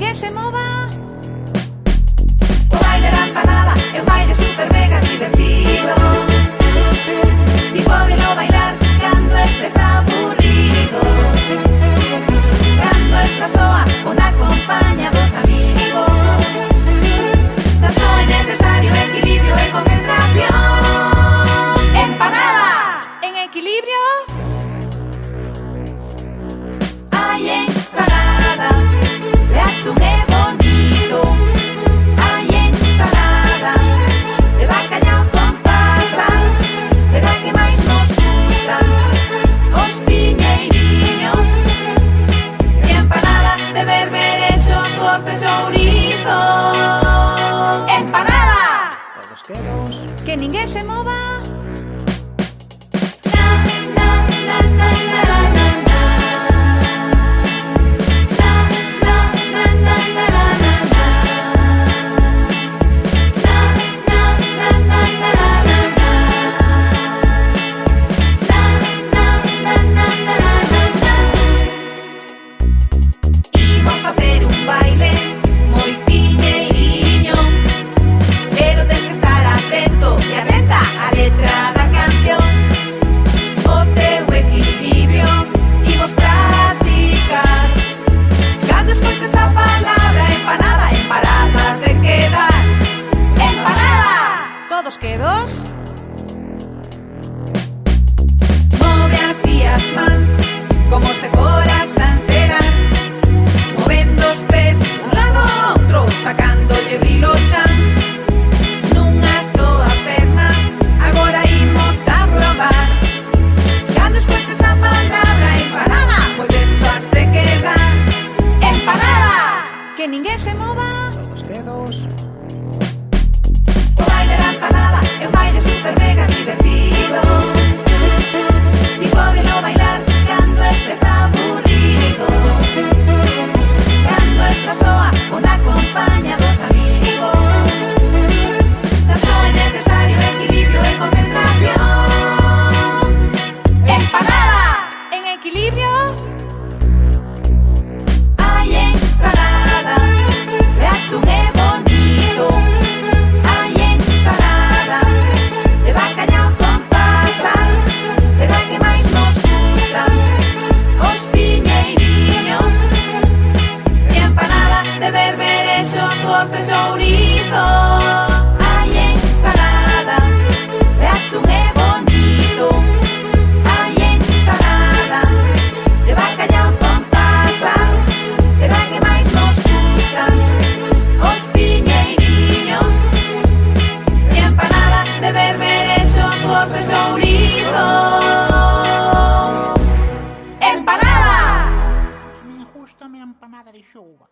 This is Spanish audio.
ninguén se mova. O baile da empanada é un baile super mega divertido. Ti podelo bailar cando estés aburrido, cando estás soa ou na compañía dos amigos. Tan só é necesario equilibrio e concentración. Empanada En equilibrio. hai ensalada de atún e bonito. Hai ensalada de bacallau con pasas, pero a que máis nos gusta os piñeiriños. E empanada de berberechos, doce chourizo. Empanada Todos quedos. Que ninguén se mova. na na na na na na na. Na na na na na na na. Na na na na na na na. Na na na na na na. Imos facer un baile moi piñeiriño, pero tens que estar atento e atenta á letra da canción. O teu equilibrio imos practicar. Cando escoites a palabra empanada, en paradas de quedar. Empanada! Todos quedos. Move así as mans como se foras a encerar, movendo os pés un lado ao outro, sacándolle brilo chan. Nunha soa perna, agora imos a probar. Cando escoites a palabra empanada, podes has de quedar. Empanada! Que ninguén se mova. Todos quedos. O baile da empanada é un baile super mega divertido. Ti podelo bailar cando estés aburrido, cando estás soa ou na compañía dos amigos. Tan só é necesario equilibrio e concentración. Empanada! En equilibrio. Hai ensalada de atún e bonito. Hai ensalada de bacallau con pasas, pero a que máis nos gusta os piñeiriños. E empanada de berberechos, doce chourizo. Hai ensalada de atún e bonito. Hai ensalada de bacallau con pasas, pero a que máis nos gusta os piñeiriños. E empanada de berberechos, doce chourizo. Empanada! A mí me gusta mi empanada de chuva.